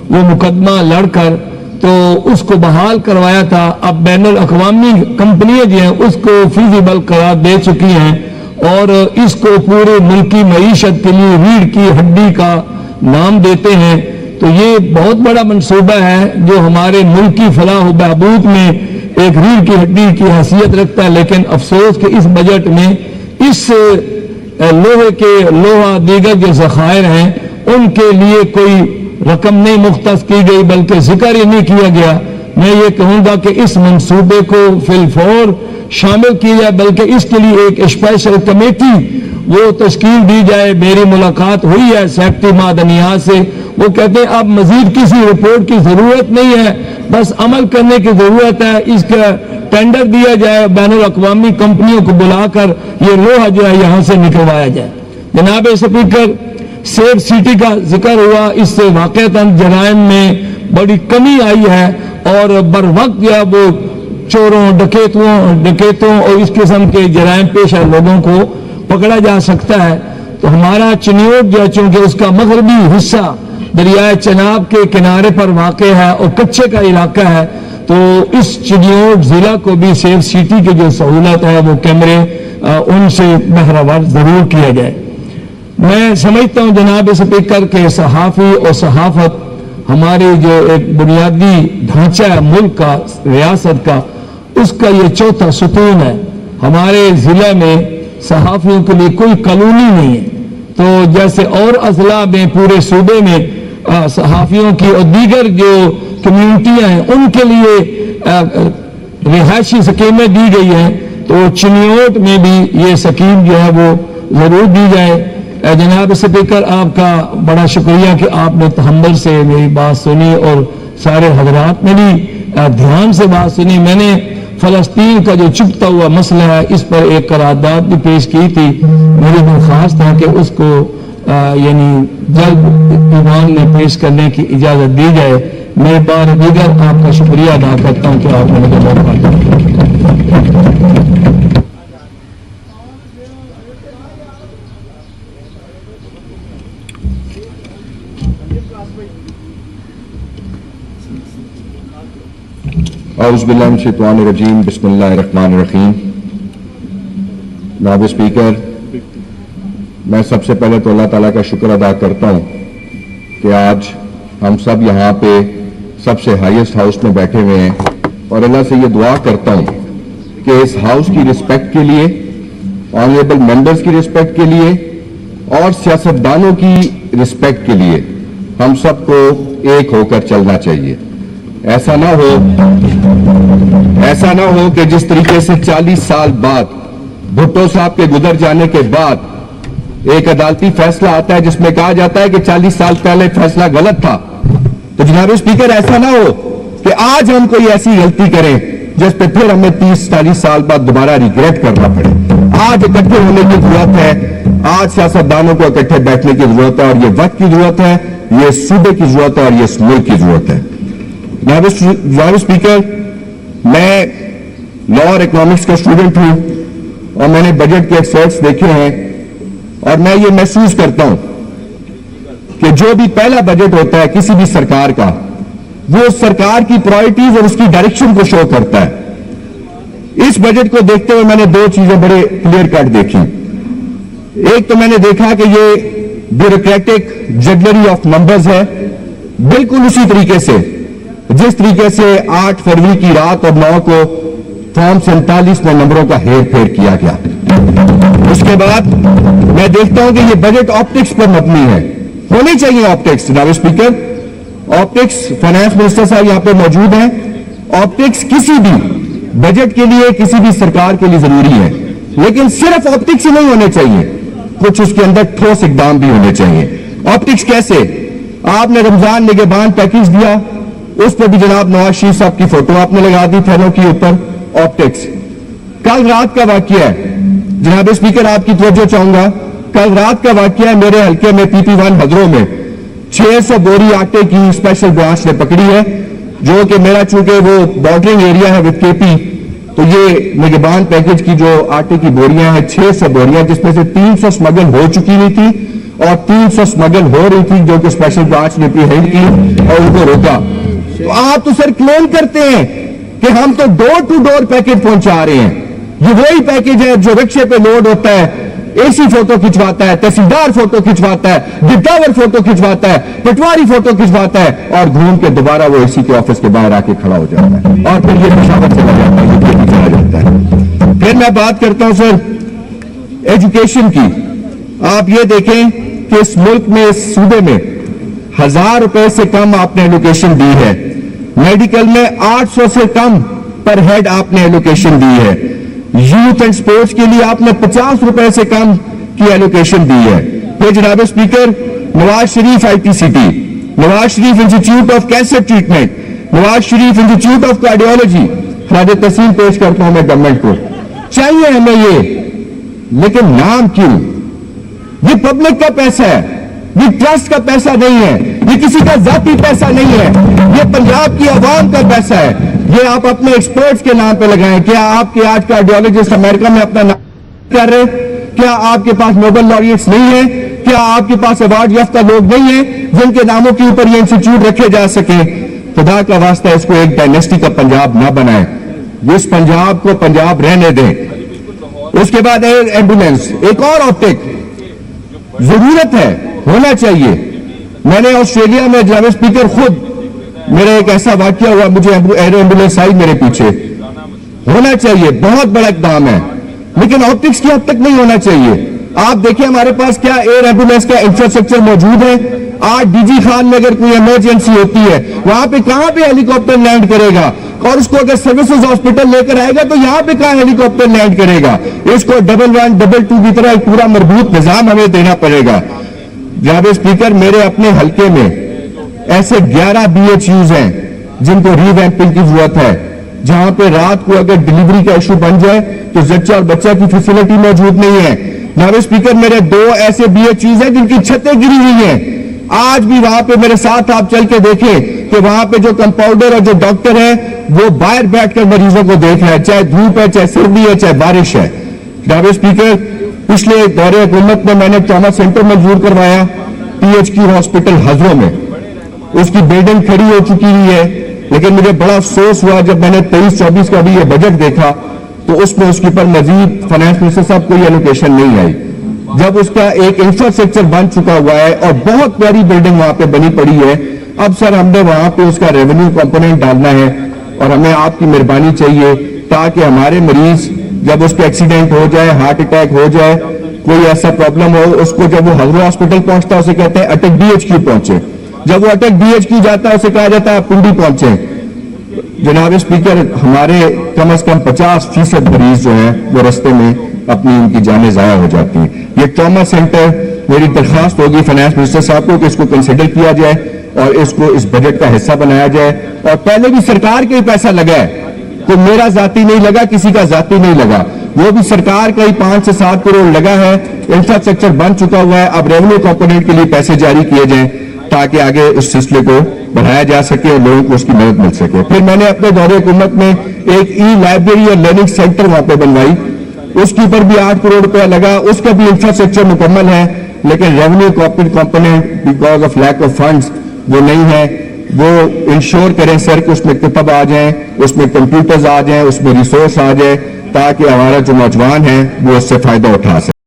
وہ مقدمہ لڑ کر تو اس کو بحال کروایا تھا. اب بین الاقوامی کمپنیاں جو ہیں اس کو فیزیبل قرار دے چکی ہیں اور اس کو پورے ملکی معیشت کے لیے ریڑھ کی ہڈی کا نام دیتے ہیں. تو یہ بہت بڑا منصوبہ ہے جو ہمارے ملک کی فلاح و بہبود میں ایک ریڑھ کی ہڈی کی حیثیت رکھتا ہے. لیکن افسوس کہ اس بجٹ میں اس لوہا دیگر جو ذخائر ہیں ان کے لیے کوئی رقم نہیں مختص کی گئی بلکہ ذکر ہی نہیں کیا گیا. میں یہ کہوں گا کہ اس منصوبے کو فی الفور شامل کیا جائے بلکہ اس کے لیے ایک اسپیشل کمیٹی وہ تشکیل دی جائے. میری ملاقات ہوئی ہے سیکٹری معدنیات سے, وہ کہتے ہیں اب مزید کسی رپورٹ کی ضرورت نہیں ہے, بس عمل کرنے کی ضرورت ہے. اس کا ٹینڈر دیا جائے, بین الاقوامی کمپنیوں کو بلا کر یہ لوہا جو ہے یہاں سے نکلوایا جائے. جناب اسپیکر, سیف سٹی کا ذکر ہوا, اس سے واقعتاً جرائم میں بڑی کمی آئی ہے اور بر وقت جو ہے وہ چوروں ڈکیتوں اور اس قسم کے جرائم پیشہ لوگوں کو پکڑا جا سکتا ہے. تو ہمارا چنیوٹ جو ہے چونکہ اس کا مغربی حصہ دریائے چناب کے کنارے پر واقع ہے اور کچے کا علاقہ ہے, تو اس چنیوٹ ضلع کو بھی سیف سٹی کی جو سہولت ہے وہ کیمرے ان سے بہرور ضرور کیا جائے. میں سمجھتا ہوں جناب اسپیکر کہ صحافی اور صحافت ہمارے جو ایک بنیادی ڈھانچہ ہے ملک کا, ریاست کا, اس کا یہ چوتھا ستون ہے. ہمارے ضلع میں صحافیوں کے لیے کوئی کالونی نہیں ہے, تو جیسے اور اضلاع میں پورے صوبے میں صحافیوں کی اور دیگر جو کمیونٹیاں ہیں ان کے لیے رہائشی سکیمیں دی گئی ہیں, تو چنیوٹ میں بھی یہ سکیم جو ہے وہ ضرور دی جائے. جناب اسپیکر, آپ کا بڑا شکریہ کہ آپ نے تحمل سے میری بات سنی اور سارے حضرات نے بھی دھیان سے بات سنی. میں نے فلسطین کا جو چپتا ہوا مسئلہ ہے اس پر ایک قرارداد بھی پیش کی تھی. میری درخواست ہے کہ اس کو یعنی جلد ایوان میں پیش کرنے کی اجازت دی جائے. میں بار دیگر آپ کا شکریہ ادا کرتا ہوں کہ آپ نے مجھے موقع دیا. اعوذ باللہ من الشیطان الرجیم, بسم اللہ الرحمن الرحیم. جناب اسپیکر, میں سب سے پہلے تو اللہ تعالیٰ کا شکر ادا کرتا ہوں کہ آج ہم سب یہاں پہ سب سے ہائیسٹ ہاؤس میں بیٹھے ہوئے ہیں, اور اللہ سے یہ دعا کرتا ہوں کہ اس ہاؤس کی رسپیکٹ کے لیے, آنریبل ممبرز کی رسپیکٹ کے لیے اور سیاستدانوں کی رسپیکٹ کے لیے ہم سب کو ایک ہو کر چلنا چاہیے. ایسا نہ ہو کہ جس طریقے سے 40 سال بعد بھٹو صاحب کے گزر جانے کے بعد ایک عدالتی فیصلہ آتا ہے جس میں کہا جاتا ہے کہ 40 سال پہلے فیصلہ غلط تھا, تو جناب اسپیکر ایسا نہ ہو کہ آج ہم کوئی ایسی غلطی کریں جس پہ پھر ہمیں 30-40 سال بعد دوبارہ ریگریٹ کرنا پڑے. آج اکٹھے ہونے کی ضرورت ہے, آج سیاستدانوں کو اکٹھے بیٹھنے کی ضرورت ہے, اور یہ وقت کی ضرورت ہے, یہ صوبے کی ضرورت ہے, اور یہ اس ملک کی ضرورت ہے. جناب اسپیکر, میں لا اور اکنامکس کا اسٹوڈنٹ ہوں اور میں نے بجٹ کے ایکسپرٹس دیکھے ہیں, اور میں یہ محسوس کرتا ہوں کہ جو بھی پہلا بجٹ ہوتا ہے کسی بھی سرکار کا, وہ سرکار کی پرائرٹیز اور اس کی ڈائریکشن کو شو کرتا ہے. اس بجٹ کو دیکھتے ہوئے میں نے دو چیزیں بڑے کلیئر کٹ دیکھی. ایک تو میں نے دیکھا کہ یہ بیوروکریٹک جگلری آف نمبرز ہے, بالکل اسی طریقے سے جس طریقے سے 8 فروری کی رات اور 9 کو فارم 47 میں نمبروں کا ہیر پھیر کیا گیا. اس کے بعد میں دیکھتا ہوں کہ یہ بجٹ آپٹکس پر مبنی ہے. ہونی چاہیے آپٹکس. جناب اسپیکر, آپٹکس فائنانس منسٹر صاحب یہاں پہ موجود ہیں. آپٹکس کسی بھی بجٹ کے لیے, کسی بھی سرکار کے لیے ضروری ہے, لیکن صرف آپٹکس ہی نہیں ہونے چاہیے, کچھ اس کے اندر ٹھوس اقدام بھی ہونے چاہیے. آپٹکس کیسے؟ آپ نے رمضان نگہبان پیکیج دیا, اس پر بھی جناب نواز شریف صاحب کی فوٹو آپ نے لگا دی تھیلوں کی اوپر. آپٹکس. کل رات کا واقعہ ہے جناب اسپیکر, آپ کی توجہ چاہوں گا. کل رات کا واقعہ ہے میرے حلقے میں PP1 ہدروں میں 600 بوری آٹے کی اسپیشل برانچ نے پکڑی ہے, جو کہ میرا چونکہ وہ بارڈرنگ ایریا ہے وتھ KP, تو یہ نگہبان پیکیج کی جو آٹے کی بوریاں ہیں 600 بوریاں, جس میں سے 300 سمگل ہو چکی ہوئی تھی اور 300 स्मगल हो रही थी जो कि स्पेशल ब्रांच ने प्रिहेंड की और उनको रोका। तो आप तो सर क्लेम करते हैं कि हम तो डोर टू डोर पैकेट पहुंचा रहे हैं। ये वही पैकेज है जो रिक्शे पे लोड होता है, एसी फोटो खिंचवाता है, तहसीलदार फोटो खिंचवाता है, गिद्दावर फोटो खिंचवाता है, पटवारी फोटो खिंचवाता है और घूम के दोबारा वो एसी के ऑफिस के बाहर आके खड़ा हो जाता है और फिर ये पेशावर चला जाता है, ये चला जाता है। फिर मैं बात करता हूं सर एजुकेशन की। आप ये देखें कि इस मुल्क में, इस सूबे में 1000 रुपए से कम आपने एलोकेशन दी है। मेडिकल में 800 से कम पर हेड आपने एलोकेशन दी है। यूथ एंड स्पोर्ट्स के लिए आपने 50 रुपए से कम की एलोकेशन दी है। फिर जनाब speaker, Nawaz Sharif ITCT, Nawaz Sharif institute of cancer treatment, Nawaz Sharif institute of cardiology, खराज तहसीन पेश करता हूं मैं गवर्नमेंट को। चाहिए हमें ये, लेकिन नाम क्यों? ये पब्लिक का पैसा है, ये ट्रस्ट का पैसा नहीं है, ये किसी का जाती पैसा नहीं है, ये पंजाब की आवाम का पैसा है। ये आप अपने एक्सपर्ट्स के नाम पे लगाएं। क्या आपके आज कार्डियोलॉजिस्ट अमेरिका में अपना नाम कर रहे? क्या आपके पास नोबेल लॉरिएट्स नहीं है? क्या आपके पास अवार्ड याफ्ता लोग नहीं है जिनके नामों के ऊपर ये इंस्टीट्यूट रखे जा सके? खुदा का वास्ता इसको एक डायनेस्टी का पंजाब ना बनाए, इस पंजाब को पंजाब रहने दें। उसके बाद एयर एम्बुलेंस, एक और ऑप्टिक जरूरत है, होना चाहिए। मैंने ऑस्ट्रेलिया में जनाब स्पीकर खुद, मेरा एक ऐसा वाक्य हुआ, मुझे एयर एम्बुलेंस आई मेरे पीछे, होना चाहिए, बहुत बड़ा इक़दाम है, लेकिन ऑप्टिक्स की हद तक नहीं होना चाहिए। आप देखिए हमारे पास क्या एयर एम्बुलेंस का इंफ्रास्ट्रक्चर मौजूद है। आज डीजी खान में अगर कोई इमरजेंसी होती है, वहां पे कहां पे हेलीकॉप्टर लैंड करेगा? और उसको अगर सर्विसेज हॉस्पिटल लेकर आएगा तो यहां पे कहां हेलीकॉप्टर लैंड करेगा? इसको डबल 1 डबल 2 की तरह एक पूरा मजबूत निजाम हमें देना पड़ेगा। जनाब स्पीकर, मेरे अपने हल्के में ऐसे 11 BHUs हैं जिनको रीवैम्पिंग की जरूरत है, जहां पे रात को अगर डिलीवरी का इशू बन जाए तो जच्चा और बच्चा की फैसिलिटी मौजूद नहीं है। जनाब स्पीकर, मेरे 2 ऐसे BHUs हैं जिनकी छतें गिरी हुई हैं। आज भी वहां पे मेरे साथ आप चल के देखें कि वहां पे जो कंपाउंडर और जो डॉक्टर है वो बाहर बैठकर मरीजों को देख रहा है, चाहे धूप है, चाहे सर्दी है, चाहे बारिश है। जनाब स्पीकर, पिछले दौरे हुकूमत में मैंने ट्रॉमा सेंटर मंजूर करवाया PHQ हॉस्पिटल हजरों में, उसकी बिल्डिंग खड़ी हो चुकी हुई है, लेकिन मुझे बड़ा अफसोस हुआ जब मैंने 23-24 का भी ये बजट देखा तो उसमें उसके ऊपर मजीद फाइनेंस मिनिस्टर साहब कोई एलोकेशन नहीं आई। जब उसका एक इंफ्रास्ट्रक्चर बन चुका हुआ है और बहुत प्यारी बिल्डिंग वहां पे बनी पड़ी है, अब सर हमने वहां पे उसका रेवेन्यू कंपोनेंट डालना है और हमें आपकी मेहरबानी चाहिए ताकि हमारे मरीज जब उसका एक्सीडेंट हो जाए, हार्ट अटैक हो जाए, कोई ऐसा प्रॉब्लम हो, उसको जब वो हजरो हॉस्पिटल पहुंचता है उसे कहते हैं अटक BHQ पहुंचे, जब वो अटक BHQ जाता है उसे कहा जाता है पुंडी पहुंचे। जनाब स्पीकर, हमारे कम से कम 50% मरीज जो हैं वो रस्ते में अपनी उनकी जानें ज़ाया हो जाती हैं। ये ट्रॉमा सेंटर, मेरी दरखास्त होगी फाइनेंस मिनिस्टर साहब को कि इसको कंसिडर किया जाए और इसको इस बजट का हिस्सा बनाया जाए। और पहले भी सरकार का ही पैसा लगा है, तो मेरा जाती नहीं लगा, किसी का जाती नहीं लगा, वो भी सरकार का ही 5 से 7 करोड़ लगा है। इंफ्रास्ट्रक्चर बन चुका हुआ है, अब रेवेन्यू कंपोनेंट के लिए पैसे जारी किए जाएं ताकि आगे इस सिलसिले को बढ़ाया जा सके और लोगों को उसकी मदद मिल सके। फिर मैंने अपने दौरे हुकूमत में एक लाइब्रेरी और लर्निंग सेंटर वहां पे बनवाई, उसके ऊपर भी 8 करोड़ रुपया लगा, उसका भी इंफ्रास्ट्रक्चर मुकम्मल है, लेकिन revenue component because of lack of funds वो नहीं है। वो इंश्योर करें सर कि उसमें किताब आ जाएं, उसमें कंप्यूटर्स आ जाएं, उसमें रिसोर्स आ जाए ताकि हमारा जो नौजवान है वो उससे फायदा उठा सके।